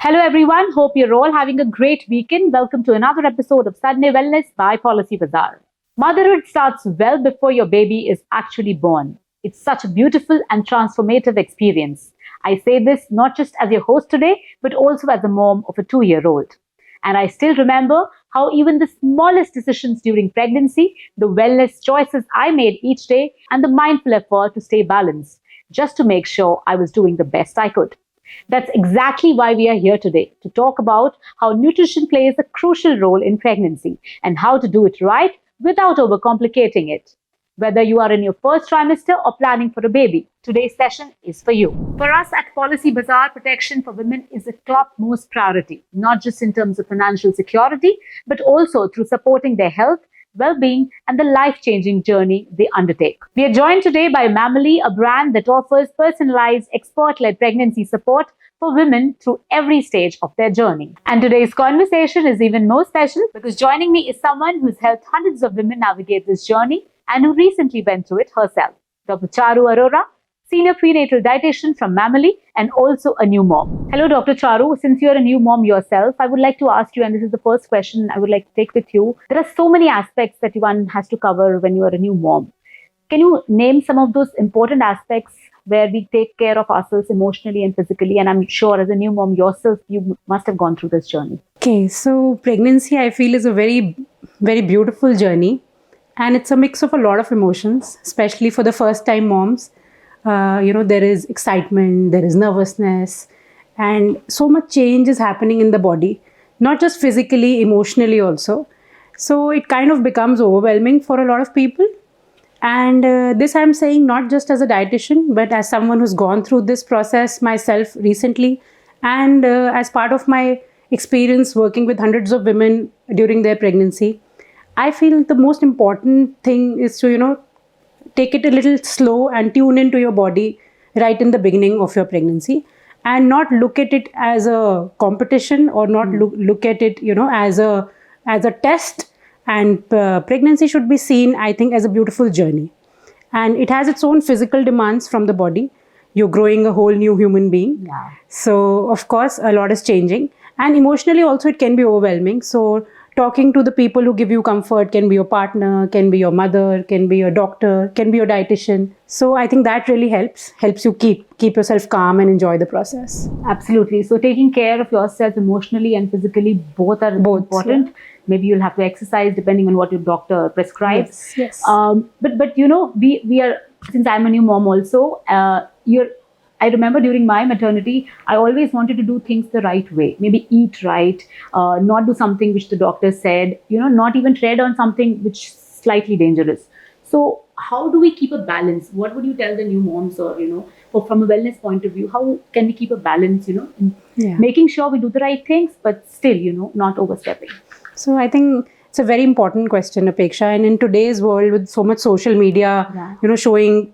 Hello, everyone. Hope you're all having a great weekend. Welcome to another episode of Sunday Wellness by Policy Bazaar. Motherhood starts well before your baby is actually born. It's such a beautiful and transformative experience. I say this not just as your host today, but also as a mom of a 2-year-old. And I still remember how even the smallest decisions during pregnancy, the wellness choices I made each day, and the mindful effort to stay balanced, just to make sure I was doing the best I could. That's exactly why we are here today to talk about how nutrition plays a crucial role in pregnancy and how to do it right without overcomplicating it. Whether you are in your first trimester or planning for a baby, today's session is for you. For us at Policy Bazaar, protection for women is a topmost priority, not just in terms of financial security, but also through supporting their health, well-being, and the life-changing journey they undertake. We are joined today by Mamily, a brand that offers personalized, expert-led pregnancy support for women through every stage of their journey. And today's conversation is even more special because joining me is someone who's helped hundreds of women navigate this journey and who recently went through it herself. Dr. Charu Arora, Senior Prenatal Dietitian from Mamily and also a new mom. Hello, Dr. Charu. Since you're a new mom yourself, I would like to ask you, and this is the first question I would like to take with you. There are so many aspects that one has to cover when you are a new mom. Can you name some of those important aspects where we take care of ourselves emotionally and physically? And I'm sure as a new mom yourself, you must have gone through this journey. Okay, so pregnancy I feel is a very, very beautiful journey. And it's a mix of a lot of emotions, especially for the first time moms. There is excitement, there is nervousness, and so much change is happening in the body, not just physically, emotionally also. So it kind of becomes overwhelming for a lot of people. And this I'm saying not just as a dietitian, but as someone who's gone through this process myself recently. And as part of my experience working with hundreds of women during their pregnancy, I feel the most important thing is to, take it a little slow and tune into your body right in the beginning of your pregnancy and not look at it as a competition or not look at it, as a test. And pregnancy should be seen, I think, as a beautiful journey. And it has its own physical demands from the body. You're growing a whole new human being. Yeah. So, of course, a lot is changing. And emotionally also it can be overwhelming. So, talking to the people who give you comfort can be your partner, can be your mother, can be your doctor, can be your dietitian. So I think that really helps you keep yourself calm and enjoy the process. Absolutely. So taking care of yourself emotionally and physically both are important. Yeah. Maybe you'll have to exercise depending on what your doctor prescribes. Yes. But we are, since I'm a new mom also, I remember during my maternity, I always wanted to do things the right way. Maybe eat right, not do something which the doctor said, not even tread on something which is slightly dangerous. So how do we keep a balance? What would you tell the new moms or, from a wellness point of view, how can we keep a balance, in making sure we do the right things, but still, not overstepping? So I think it's a very important question, Apeksha. And in today's world with so much social media, showing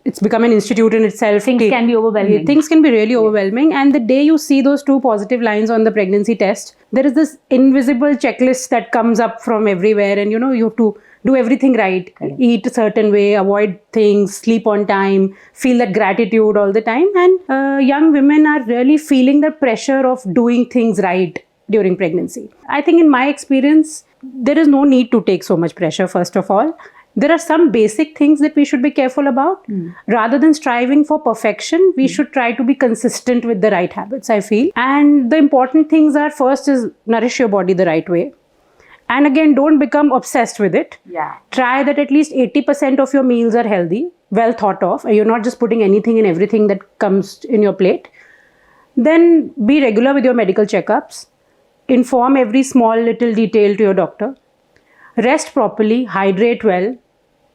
it's become an institute in itself. Things can be overwhelming. Things can be really overwhelming. And the day you see those 2 positive lines on the pregnancy test, there is this invisible checklist that comes up from everywhere. And, you have to do everything right. Correct. Eat a certain way, avoid things, sleep on time, feel that gratitude all the time. And young women are really feeling the pressure of doing things right during pregnancy. I think in my experience, there is no need to take so much pressure, first of all. There are some basic things that we should be careful about. Rather than striving for perfection, we should try to be consistent with the right habits, I feel. And the important things are, first is nourish your body the right way. And again, don't become obsessed with it. Yeah. Try that at least 80% of your meals are healthy, well thought of. You're not just putting anything in everything that comes in your plate. Then be regular with your medical checkups. Inform every small little detail to your doctor. Rest properly, hydrate well.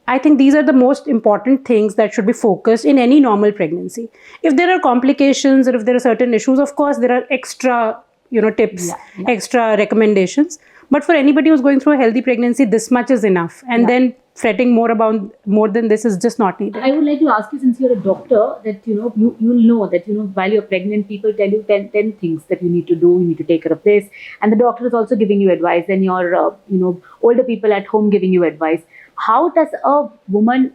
I think these are the most important things that should be focused in any normal pregnancy. If there are complications or if there are certain issues, of course, there are extra, tips, extra recommendations. But for anybody who's going through a healthy pregnancy, this much is enough. And then fretting more than this is just not needed. I would like to ask you, since you're a doctor, that you'll know that while you're pregnant, people tell you 10 things that you need to do. You need to take care of this, and the doctor is also giving you advice. And your older people at home giving you advice. How does a woman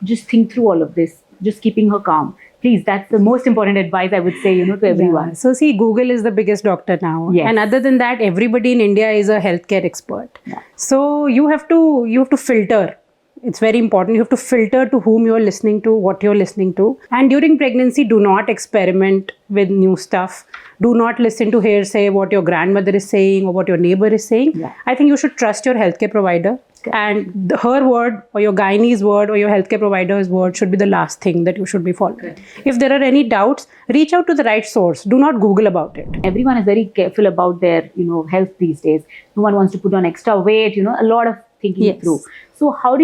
just think through all of this, just keeping her calm? Please, that's the most important advice I would say, to everyone. Yeah. So see, Google is the biggest doctor now. Yes. And other than that, everybody in India is a healthcare expert. Yeah. So you have to filter. It's very important. You have to filter to whom you're listening to, what you're listening to. And during pregnancy, do not experiment with new stuff. Do not listen to hearsay, what your grandmother is saying or what your neighbor is saying. Yeah. I think you should trust your healthcare provider. And her word or your gynae's word or your healthcare provider's word should be the last thing that you should be following. Correct. If there are any doubts, reach out to the right source. Do not Google about it. Everyone is very careful about their, health these days. No one wants to put on extra weight, a lot of thinking Yes. through. So how do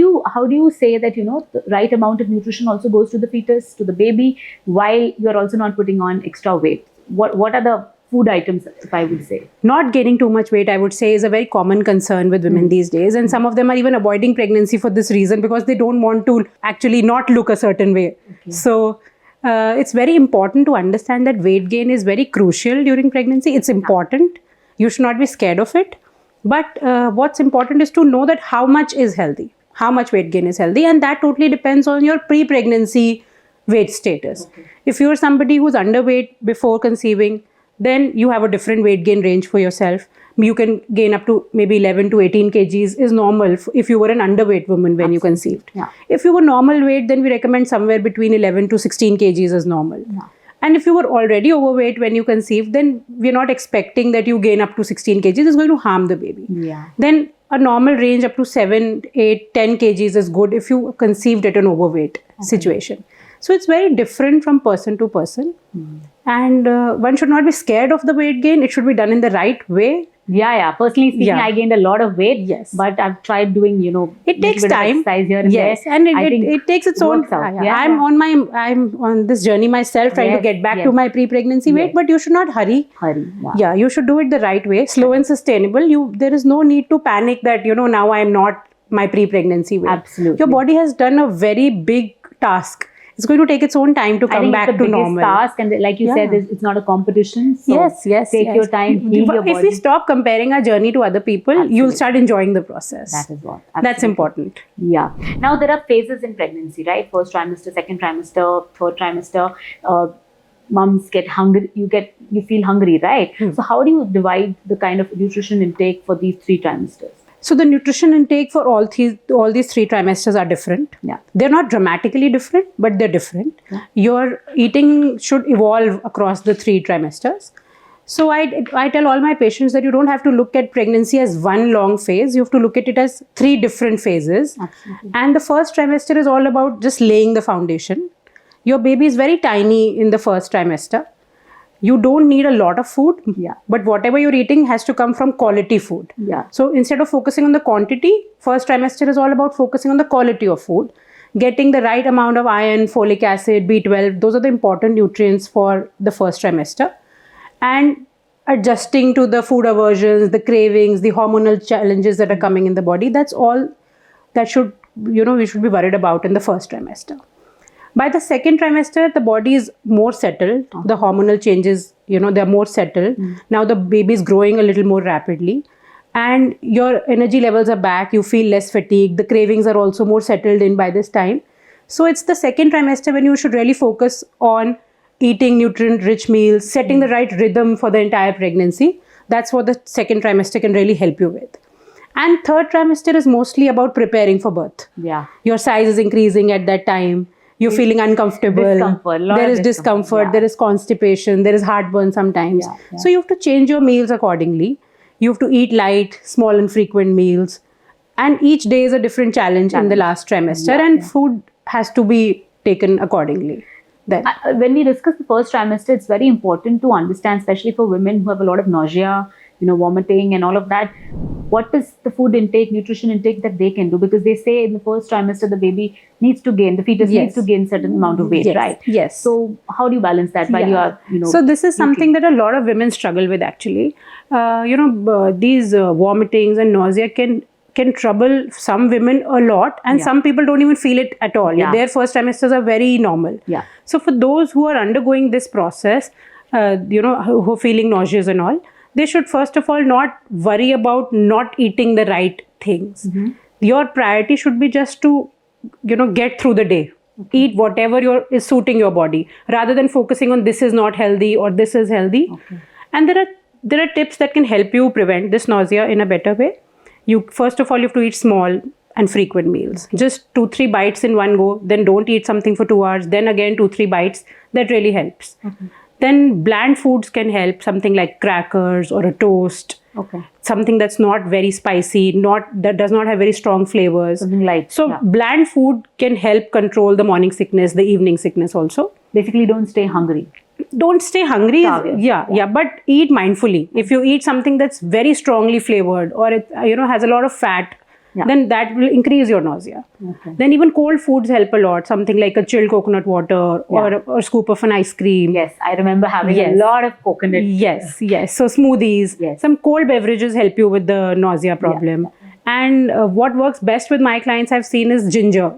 you say that, the right amount of nutrition also goes to the fetus, to the baby, while you're also not putting on extra weight? What are the food items, if I would say? Not gaining too much weight, I would say, is a very common concern with women these days. And some of them are even avoiding pregnancy for this reason because they don't want to actually not look a certain way. Okay. So it's very important to understand that weight gain is very crucial during pregnancy. It's important. You should not be scared of it. But what's important is to know that how much is healthy, how much weight gain is healthy. And that totally depends on your pre-pregnancy weight status. Okay. If you're somebody who's underweight before conceiving, then you have a different weight gain range for yourself. You can gain up to maybe 11 to 18 kgs is normal if you were an underweight woman when you conceived. Yeah. If you were normal weight, then we recommend somewhere between 11 to 16 kgs as normal. Yeah. And if you were already overweight when you conceived, then we're not expecting that you gain up to 16 kgs. It's going to harm the baby. Yeah. Then a normal range up to 7, 8, 10 kgs is good if you conceived at an overweight situation. So it's very different from person to person. And one should not be scared of the weight gain. It should be done in the right way. Yeah. Personally speaking, Yeah. I gained a lot of weight. Yes. But I've tried doing, It takes little bit of time. exercise here and Yes, there. and I think it takes its it own. works out. Yeah. Yeah. I'm on this journey myself, trying to Yes, get back yes. to my pre-pregnancy weight. Yes. But you should not hurry. Hurry. Yeah. Yeah, you should do it the right way, slow and sustainable. There is no need to panic that now I am not my pre-pregnancy weight. Absolutely. Your body has done a very big task. It's going to take its own time to I come think back it's the to biggest normal. task, and like you Yeah. said, it's not a competition. So Yes. take your time, heal your body. If we stop comparing our journey to other people, you'll Absolutely. start enjoying the process. That is what. That's Absolutely. important. Yeah. Now there are phases in pregnancy, right? First trimester, second trimester, third trimester. Mums get hungry. You feel hungry, right? So how do you divide the kind of nutrition intake for these 3 trimesters? So the nutrition intake for all these 3 trimesters are different. Yeah. They're not dramatically different, but they're different. Yeah. Your eating should evolve across the 3 trimesters. So I tell all my patients that you don't have to look at pregnancy as one long phase. You have to look at it as 3 different phases. Absolutely. And the first trimester is all about just laying the foundation. Your baby is very tiny in the first trimester. You don't need a lot of food, Yeah. but whatever you're eating has to come from quality food. Yeah. So instead of focusing on the quantity, first trimester is all about focusing on the quality of food, getting the right amount of iron, folic acid, B12. Those are the important nutrients for the first trimester. And adjusting to the food aversions, the cravings, the hormonal challenges that are coming in the body. That's all that we should be worried about in the first trimester. By the second trimester, the body is more settled. The hormonal changes, they're more settled. Now the baby is growing a little more rapidly. And your energy levels are back. You feel less fatigued. The cravings are also more settled in by this time. So it's the second trimester when you should really focus on eating nutrient-rich meals, setting the right rhythm for the entire pregnancy. That's what the second trimester can really help you with. And third trimester is mostly about preparing for birth. Yeah. Your size is increasing at that time. You're feeling uncomfortable. Discomfort, lot There of is discomfort. yeah. There is constipation. There is heartburn sometimes. Yeah. So you have to change your meals accordingly. You have to eat light, small and frequent meals. And each day is a different challenge in the last trimester. Yeah, and food has to be taken accordingly. Then. When we discuss the first trimester, it's very important to understand, especially for women who have a lot of nausea, vomiting and all of that. What is the food intake, nutrition intake that they can do? Because they say in the first trimester, the baby needs to gain, the fetus Yes. needs to gain certain amount of weight, Yes. right? Yes. So how do you balance that while you are, So this is something that a lot of women struggle with actually. These vomitings and nausea can trouble some women a lot, and Yeah. some people don't even feel it at all. Yeah. Their first trimesters are very normal. Yeah. So for those who are undergoing this process, who are feeling nauseous and all, they should first of all not worry about not eating the right things. Your priority should be just to, get through the day. Eat whatever is suiting your body, rather than focusing on this is not healthy or this is healthy. Okay. And there are tips that can help you prevent this nausea in a better way. You first of all, you have to eat small and frequent meals. Just 2-3 bites in one go. Then don't eat something for 2 hours. Then again 2-3 bites. That really helps. Then bland foods can help. Something like crackers or a toast. Okay. Something that's not very spicy, that does not have very strong flavors. Something light. So yeah. bland food can help control the morning sickness, the evening sickness also. Basically, don't stay hungry. Don't stay hungry. Starving. Yeah, but eat mindfully. If you eat something that's very strongly flavored or it has a lot of fat, then that will increase your nausea. Okay. Then even cold foods help a lot. Something like a chilled coconut water or a scoop of an ice cream. Yes, I remember having a lot of coconut. Yes. So smoothies. Yes. Some cold beverages help you with the nausea problem. And what works best with my clients I've seen is ginger.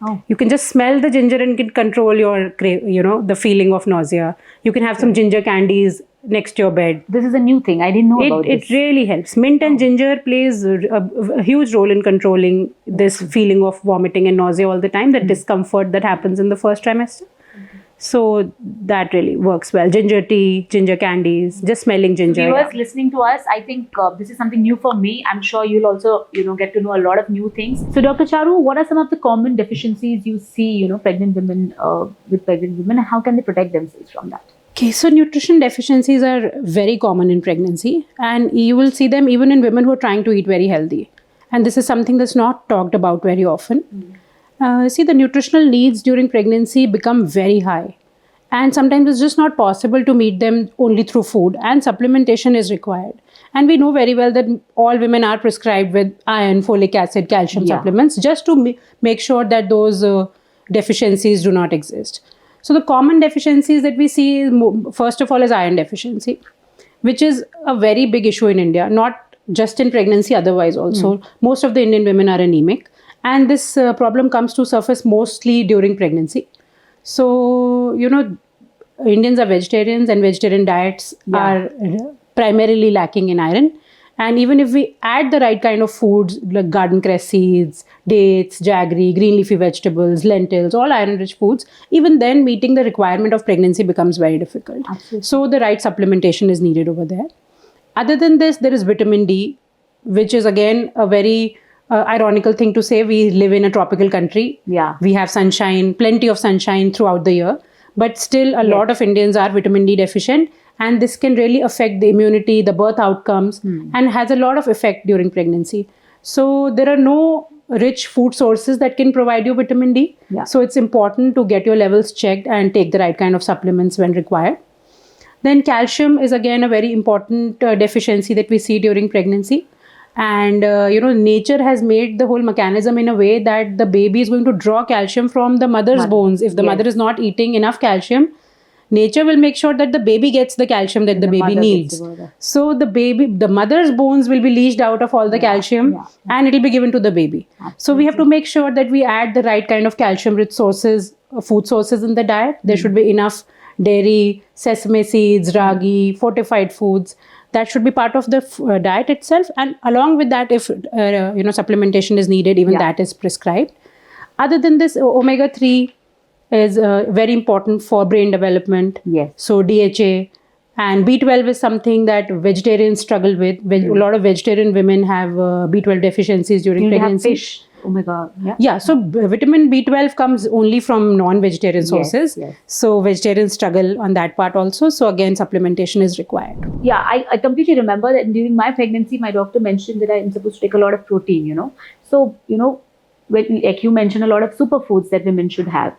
Oh. You can just smell the ginger and can control your, the feeling of nausea. You can have some ginger candies next to your bed. This is a new thing. I didn't know about this. It really helps. Mint and ginger plays a huge role in controlling this feeling of vomiting and nausea all the time, that discomfort that happens in the first trimester. So that really works well. Ginger tea, ginger candies, just smelling ginger. Viewers listening to us, I think this is something new for me. I'm sure you'll also, get to know a lot of new things. So, Dr. Charu, what are some of the common deficiencies you see, pregnant women and how can they protect themselves from that? Okay, so nutrition deficiencies are very common in pregnancy, and you will see them even in women who are trying to eat very healthy. And this is something that's not talked about very often. The nutritional needs during pregnancy become very high, and sometimes it's just not possible to meet them only through food, and supplementation is required. And we know very well that all women are prescribed with iron, folic acid, calcium supplements just to make sure that those deficiencies do not exist. So the common deficiencies that we see, first of all, is iron deficiency, which is a very big issue in India, not just in pregnancy, otherwise also. Most of the Indian women are anemic, and this problem comes to surface mostly during pregnancy. So, Indians are vegetarians, and vegetarian diets are primarily lacking in iron. And even if we add the right kind of foods like garden cress seeds, dates, jaggery, green leafy vegetables, lentils, all iron-rich foods, even then meeting the requirement of pregnancy becomes very difficult. Absolutely. So the right supplementation is needed over there. Other than this, there is vitamin D, which is again a very ironical thing to say. We live in a tropical country. Yeah. We have sunshine, plenty of sunshine throughout the year. But still, a lot of Indians are vitamin D deficient. And this can really affect the immunity, the birth outcomes, and has a lot of effect during pregnancy. So there are no rich food sources that can provide you vitamin D. Yeah. So it's important to get your levels checked and take the right kind of supplements when required. Then calcium is again a very important deficiency that we see during pregnancy. And, nature has made the whole mechanism in a way that the baby is going to draw calcium from the mother's bones. If the mother is not eating enough calcium, nature will make sure that the baby gets the calcium that the baby needs. So the mother's bones will be leached out of all the calcium and it will be given to the baby. Absolutely. So we have to make sure that we add the right kind of calcium-rich sources, food sources in the diet. There should be enough dairy, sesame seeds, ragi, fortified foods. That should be part of the diet itself. And along with that, if supplementation is needed, even that is prescribed. Other than this, omega-3 is very important for brain development. Yes. So DHA and B12 is something that vegetarians struggle with. A lot of vegetarian women have B12 deficiencies during pregnancy. Have fish, omega. Yeah. So vitamin B12 comes only from non-vegetarian sources. Yes. So vegetarians struggle on that part also. So again, supplementation is required. Yeah, I completely remember that during my pregnancy, my doctor mentioned that I'm supposed to take a lot of protein, So, like you mentioned, a lot of superfoods that women should have.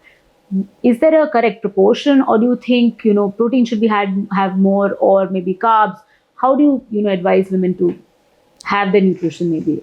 Is there a correct proportion, or do you think protein should be have more, or maybe carbs? How do you advise women to have their nutrition maybe?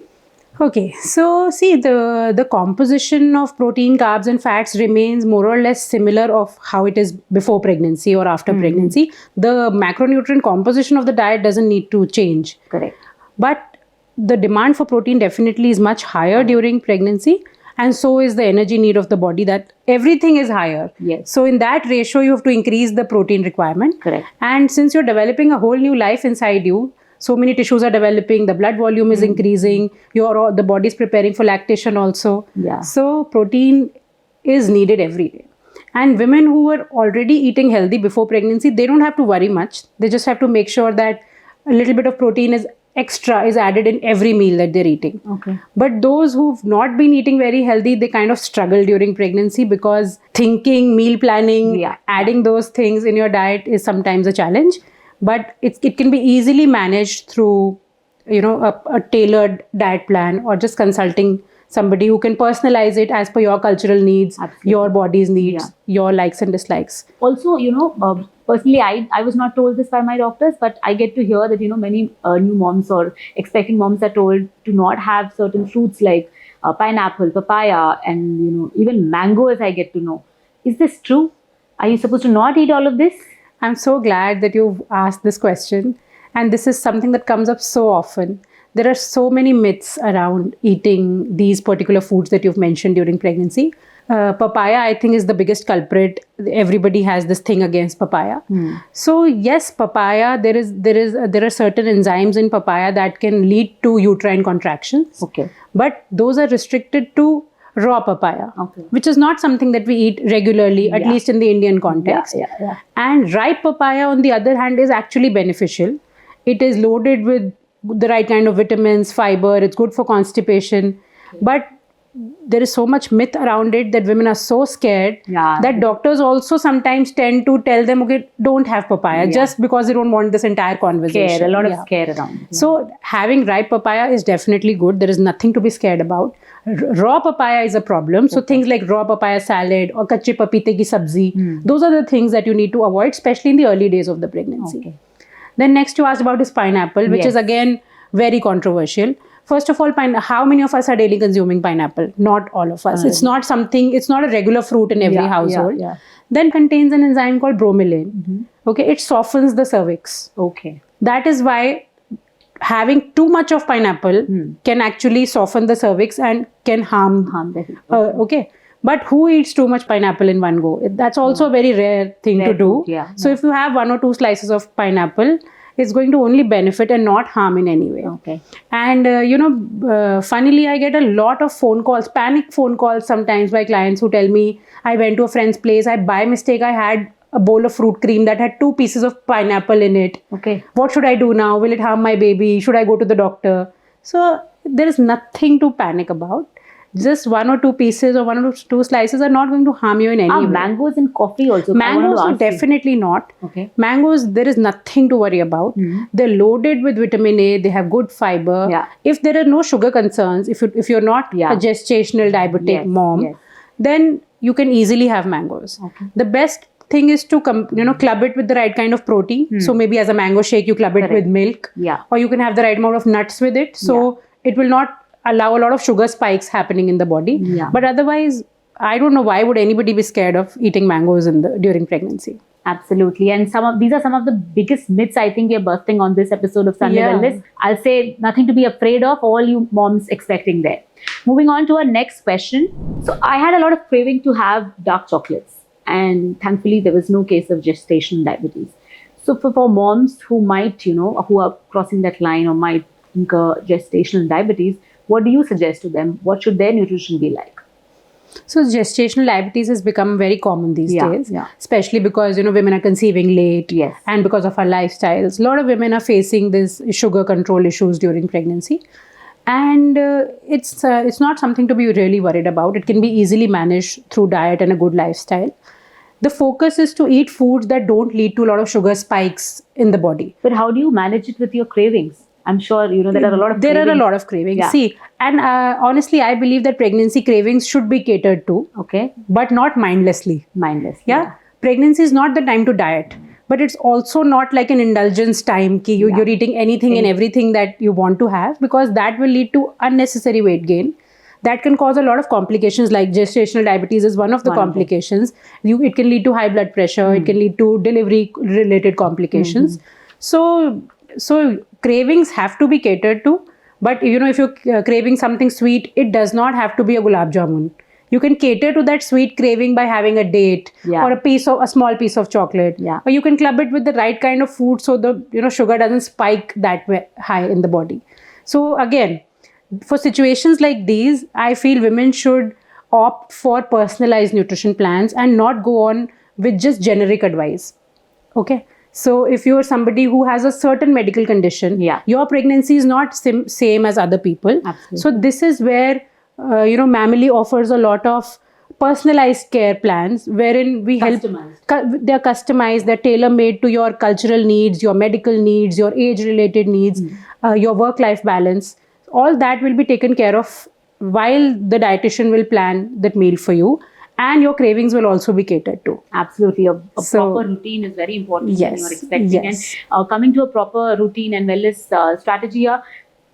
Okay, so see, the composition of protein, carbs and fats remains more or less similar of how it is before pregnancy or after pregnancy. The macronutrient composition of the diet doesn't need to change. Correct. But the demand for protein definitely is much higher during pregnancy. And so is the energy need of the body, that everything is higher. Yes. So in that ratio, you have to increase the protein requirement. Correct. And since you're developing a whole new life inside you, so many tissues are developing, the blood volume is increasing, the body is preparing for lactation also. Yeah. So protein is needed every day. And women who are already eating healthy before pregnancy, they don't have to worry much. They just have to make sure that a little bit of protein is added in every meal that they're eating. Okay. But those who've not been eating very healthy, they kind of struggle during pregnancy because thinking, meal planning, Yeah. adding those things in your diet is sometimes a challenge. But it can be easily managed through, a tailored diet plan, or just consulting somebody who can personalize it as per your cultural needs, Absolutely. your body's needs, your likes and dislikes. Also, personally, I was not told this by my doctors, but I get to hear that, many new moms or expecting moms are told to not have certain fruits like pineapple, papaya, and, even mangoes, I get to know. Is this true? Are you supposed to not eat all of this? I'm so glad that you've asked this question. And this is something that comes up so often. There are so many myths around eating these particular foods that you've mentioned during pregnancy. Papaya, I think, is the biggest culprit. Everybody has this thing against papaya. So yes, papaya, there are certain enzymes in papaya that can lead to uterine contractions. Okay. But those are restricted to raw papaya, Okay. which is not something that we eat regularly, at least in the Indian context. Yeah. And ripe papaya, on the other hand, is actually beneficial. It is loaded with the right kind of vitamins, fiber, it's good for constipation. But there is so much myth around it that women are so scared that doctors also sometimes tend to tell them, okay, don't have papaya, just because they don't want this entire conversation. A lot of scare around. So having ripe papaya is definitely good. There is nothing to be scared about. Raw papaya is a problem. So things like raw papaya salad or kache papite ki sabzi, those are the things that you need to avoid, especially in the early days of the pregnancy. Okay. Then next you asked about is pineapple, which is again very controversial. First of all, how many of us are daily consuming pineapple? Not all of us. It's not a regular fruit in every household. Then contains an enzyme called bromelain. Okay, it softens the cervix. Okay. That is why having too much of pineapple can actually soften the cervix and can harm the okay. But who eats too much pineapple in one go? That's also a very rare thing to do. So if you have 1 or 2 slices of pineapple, it's going to only benefit and not harm in any way. Okay. And, funnily, I get a lot of phone calls, panic phone calls sometimes by clients who tell me, I went to a friend's place, by mistake, I had a bowl of fruit cream that had 2 pieces of pineapple in it. Okay. What should I do now? Will it harm my baby? Should I go to the doctor? So there is nothing to panic about. Just 1 or 2 pieces or 1 or 2 slices are not going to harm you in any way. Mangoes in coffee also? Mangoes are definitely not. Okay. Mangoes, there is nothing to worry about. They're loaded with vitamin A. They have good fiber. If there are no sugar concerns, if you're not a gestational diabetic mom, then you can easily have mangoes. Okay. The best thing is to club it with the right kind of protein. So maybe as a mango shake, you club it with milk. Or you can have the right amount of nuts with it. So it will not allow a lot of sugar spikes happening in the body. But otherwise, I don't know why would anybody be scared of eating mangoes during pregnancy. Absolutely. And these are some of the biggest myths I think we are bursting on this episode of Sunday Wellness. I'll say nothing to be afraid of, all you moms expecting there. Moving on to our next question. So I had a lot of craving to have dark chocolates, and thankfully there was no case of gestational diabetes. So for moms who might, who are crossing that line or might incur gestational diabetes, what do you suggest to them? What should their nutrition be like? So gestational diabetes has become very common these days, especially because women are conceiving late, and because of our lifestyles. A lot of women are facing this sugar control issues during pregnancy, and it's not something to be really worried about. It can be easily managed through diet and a good lifestyle. The focus is to eat foods that don't lead to a lot of sugar spikes in the body. But how do you manage it with your cravings? I'm sure, there are a lot of cravings. There are a lot of cravings. See, and honestly, I believe that pregnancy cravings should be catered to. Okay. But not mindlessly. Yeah. Pregnancy is not the time to diet. But it's also not like an indulgence time ki you're eating anything and everything that you want to have, because that will lead to unnecessary weight gain. That can cause a lot of complications, like gestational diabetes is one of the complications. It can lead to high blood pressure. It can lead to delivery-related complications. So cravings have to be catered to, but if you're craving something sweet, it does not have to be a gulab jamun. You can cater to that sweet craving by having a date or a small piece of chocolate, or you can club it with the right kind of food so the sugar doesn't spike that way high in the body. So again, for situations like these, I feel women should opt for personalized nutrition plans and not go on with just generic advice. Okay. So if you're somebody who has a certain medical condition, Yeah. your pregnancy is not same as other people. Absolutely. So this is where, Mamily offers a lot of personalized care plans wherein we Customized. they're customized, they're tailor-made to your cultural needs, your medical needs, your age-related needs, your work-life balance. All that will be taken care of while the dietitian will plan that meal for you, and your cravings will also be catered to. Absolutely. A So- proper routine is very important when Yes, you're expecting. yes. And coming to a proper routine and wellness strategy,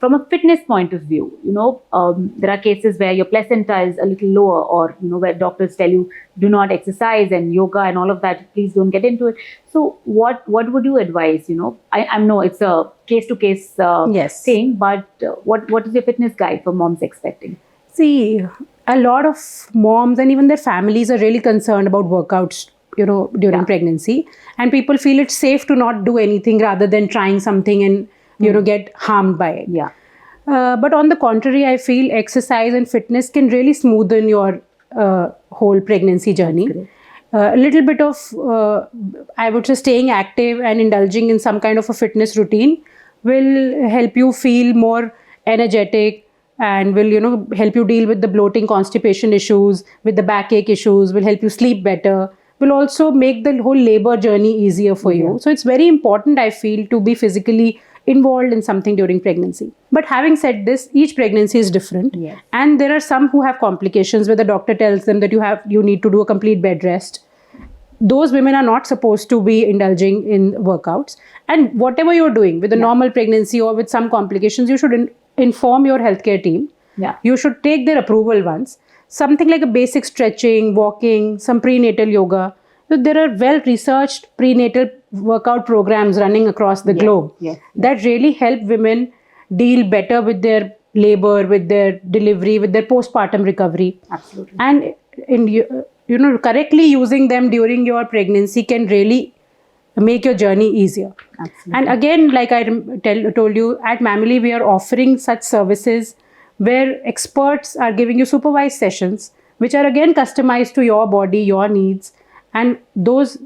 from a fitness point of view, there are cases where your placenta is a little lower, or, where doctors tell you do not exercise and yoga and all of that. Please don't get into it. So what would you advise? I know it's a case-to-case Yes. thing, but what is your fitness guide for moms expecting? See, a lot of moms and even their families are really concerned about workouts, during Yeah. pregnancy. And people feel it's safe to not do anything rather than trying something and, get harmed by it. Yeah. But on the contrary, I feel exercise and fitness can really smoothen your whole pregnancy journey. Correct. A little bit of, I would say, staying active and indulging in some kind of a fitness routine will help you feel more energetic, and will, help you deal with the bloating, constipation issues, with the backache issues, will help you sleep better, will also make the whole labor journey easier for you. So it's very important, I feel, to be physically involved in something during pregnancy. But having said this, each pregnancy is different. Yes. And there are some who have complications where the doctor tells them that you need to do a complete bed rest. Those women are not supposed to be indulging in workouts. And whatever you're doing with a normal pregnancy or with some complications, you should inform your healthcare team. Yeah. You should take their approval once. Something like a basic stretching, walking, some prenatal yoga. So there are well-researched prenatal workout programs running across the globe yes. that really help women deal better with their labor, with their delivery, with their postpartum recovery. Absolutely. And correctly using them during your pregnancy can really make your journey easier. Absolutely. And again, like I told you, at Mamily, we are offering such services where experts are giving you supervised sessions, which are again customized to your body, your needs. And those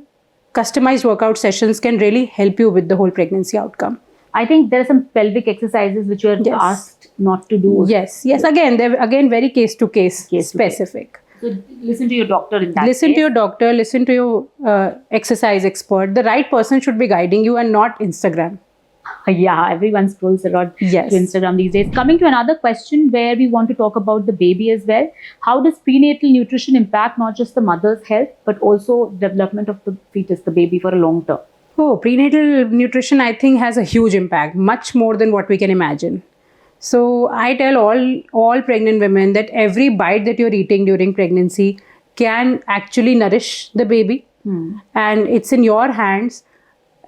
customized workout sessions can really help you with the whole pregnancy outcome. I think there are some pelvic exercises which you are Yes. asked not to do. Yes. Again, they're very case-to-case Case to specific. So listen to your doctor in that Listen case. to your doctor, listen to your exercise expert. The right person should be guiding you and not Instagram. Yeah, everyone scrolls a lot Yes. to Instagram these days. Coming to another question where we want to talk about the baby as well. How does prenatal nutrition impact not just the mother's health, but also development of the fetus, the baby, for a long term? Oh, prenatal nutrition, I think, has a huge impact, much more than what we can imagine. So I tell all pregnant women that every bite that you're eating during pregnancy can actually nourish the baby. And it's in your hands,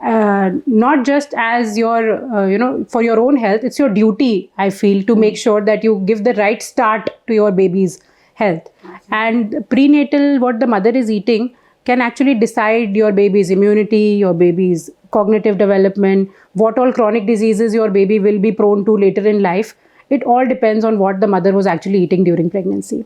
not just as your, for your own health. It's your duty, I feel, to make sure that you give the right start to your baby's health. And prenatal, what the mother is eating, can actually decide your baby's immunity, your baby's cognitive development, what all chronic diseases your baby will be prone to later in life. It all depends on what the mother was actually eating during pregnancy.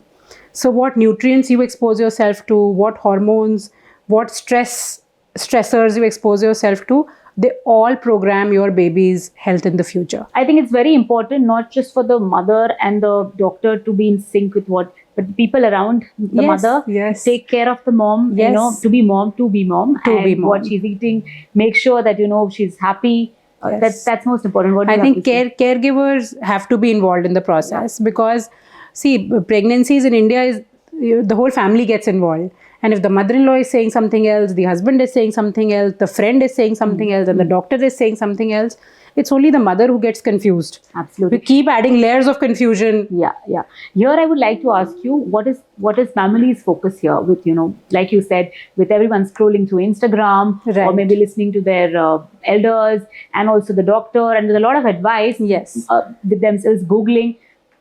So what nutrients you expose yourself to, what hormones, what stressors you expose yourself to, they all program your baby's health in the future. I think it's very important not just for the mother and the doctor to be in sync with but people around the Yes, mother. yes. Take care of the mom, Yes. to be mom. To be And mom. what she's eating, make sure that, she's happy. Yes. That's most important. What do I you think have to say? caregivers have to be involved in the process because, see, pregnancies in India is the whole family gets involved. And if the mother-in-law is saying something else, the husband is saying something else, the friend is saying something else, and the doctor is saying something else, it's only the mother who gets confused. Absolutely. We keep adding layers of confusion. Yeah. Here I would like to ask you, what is Mamily's focus here with, like you said, with everyone scrolling through Instagram or Right. maybe listening to their elders and also the doctor and with a lot of advice Yes. with themselves Googling.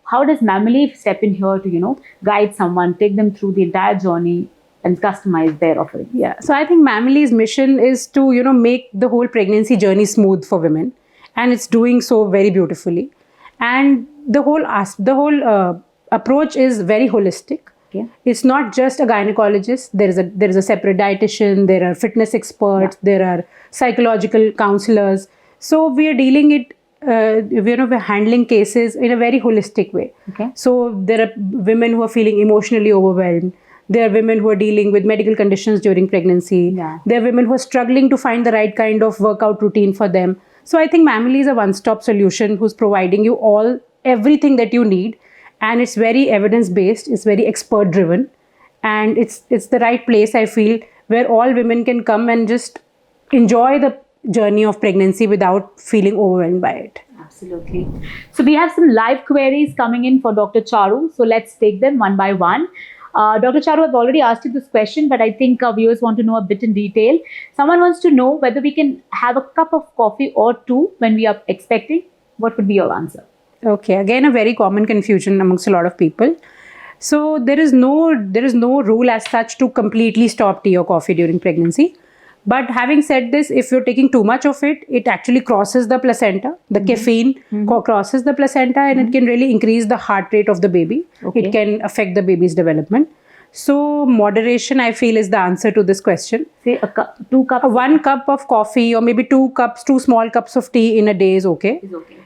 How does Mamily step in here to, guide someone, take them through the entire journey and customize their offering? Yeah. So I think Mamily's mission is to, make the whole pregnancy journey smooth for women. And it's doing so very beautifully. And the whole approach is very holistic. Okay. It's not just a gynecologist. There is a separate dietitian. There are fitness experts. There are psychological counselors. So we are dealing it. We're handling cases in a very holistic way. Okay. So there are women who are feeling emotionally overwhelmed. There are women who are dealing with medical conditions during pregnancy. Yeah. There are women who are struggling to find the right kind of workout routine for them. So I think Mamily is a one-stop solution who's providing you everything that you need. And it's very evidence-based, it's very expert-driven. And it's the right place, I feel, where all women can come and just enjoy the journey of pregnancy without feeling overwhelmed by it. Absolutely. So we have some live queries coming in for Dr. Charu. So let's take them one by one. Dr. Charu, I've already asked you this question, but I think our viewers want to know a bit in detail. Someone wants to know whether we can have a cup of coffee or two when we are expecting. What would be your answer? Okay, again, a very common confusion amongst a lot of people. So there is no rule as such to completely stop tea or coffee during pregnancy. But having said this, if you're taking too much of it, it actually crosses the placenta. The caffeine crosses the placenta, and it can really increase the heart rate of the baby. Okay. It can affect the baby's development. So moderation, I feel, is the answer to this question. Say 2 cups. 1 cup of coffee or maybe 2 small cups of tea in a day is okay.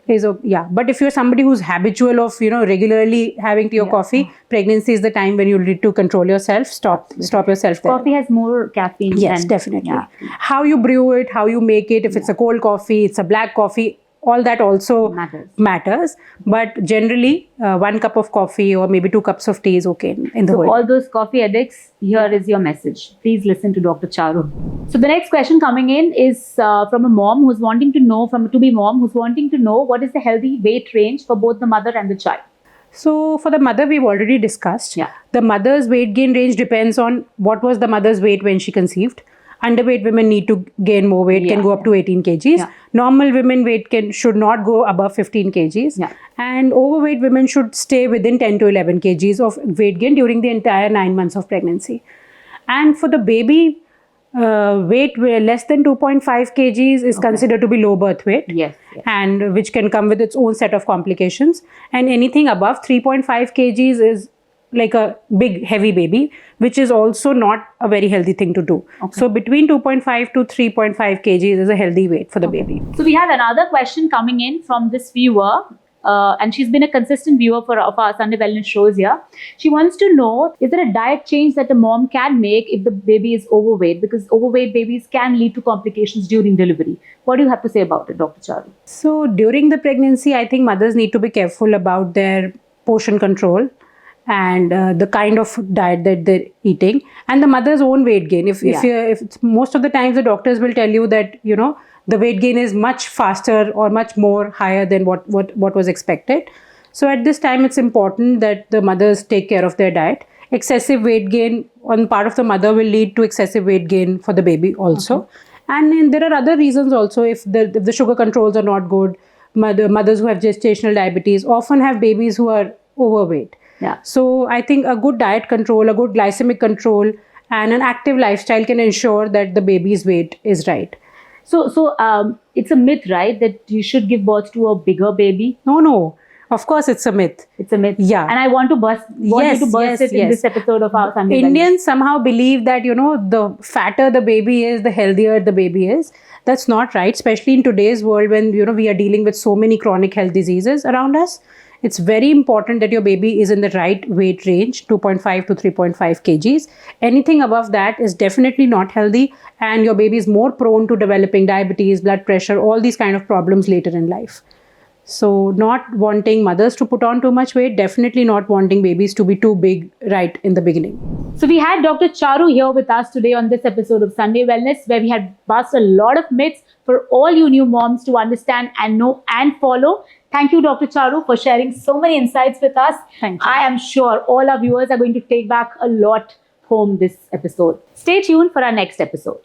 Is okay. Yeah, but if you're somebody who's habitual of regularly having tea or coffee, pregnancy is the time when you need to control yourself. Stop yourself there. Coffee has more caffeine. Yes, definitely. Yeah. How you brew it, how you make it, if it's a cold coffee, it's a black coffee, all that also matters. But generally, 1 cup of coffee or maybe 2 cups of tea is okay in the So whole. all those coffee addicts, here is your message. Please listen to Dr. Charu. So the next question coming in is from a mom who's wanting to know, from a to-be mom who's wanting to know what is the healthy weight range for both the mother and the child. So for the mother, we've already discussed. Yeah. The mother's weight gain range depends on what was the mother's weight when she conceived. Underweight women need to gain more weight, can go up to 18 kgs. Yeah. Normal women weight should not go above 15 kgs. Yeah. And overweight women should stay within 10 to 11 kgs of weight gain during the entire 9 months of pregnancy. And for the baby, weight less than 2.5 kgs is considered to be low birth weight. Yes. And which can come with its own set of complications. And anything above 3.5 kgs is like a big heavy baby, which is also not a very healthy thing to do. Okay. So between 2.5 to 3.5 kgs is a healthy weight for the baby. So we have another question coming in from this viewer, and she's been a consistent viewer of our Sunday Wellness shows here. She wants to know, is there a diet change that a mom can make if the baby is overweight? Because overweight babies can lead to complications during delivery. What do you have to say about it, Dr. Charu? So during the pregnancy, I think mothers need to be careful about their portion control and the kind of diet that they're eating, and the mother's own weight gain. If most of the times the doctors will tell you that the weight gain is much faster or much more higher than what was expected. So at this time, it's important that the mothers take care of their diet. Excessive weight gain on part of the mother will lead to excessive weight gain for the baby also. Okay. And then there are other reasons also. If the sugar controls are not good, mothers who have gestational diabetes often have babies who are overweight. Yeah. So I think a good diet control, a good glycemic control, and an active lifestyle can ensure that the baby's weight is right. So it's a myth, right, that you should give birth to a bigger baby? No. Of course, it's a myth. It's a myth. Yeah. And I want you to burst it in this episode of our Sunday Indians somehow believe that, the fatter the baby is, the healthier the baby is. That's not right, especially in today's world when, we are dealing with so many chronic health diseases around us. It's very important that your baby is in the right weight range, 2.5 to 3.5 kgs. Anything above that is definitely not healthy, and your baby is more prone to developing diabetes, blood pressure, all these kind of problems later in life. So not wanting mothers to put on too much weight, definitely not wanting babies to be too big right in the beginning. So we had Dr. Charu here with us today on this episode of Sunday Wellness, where we had bust a lot of myths for all you new moms to understand and know and follow. Thank you, Dr. Charu, for sharing so many insights with us. Thank you. I am sure all our viewers are going to take back a lot home this episode. Stay tuned for our next episode.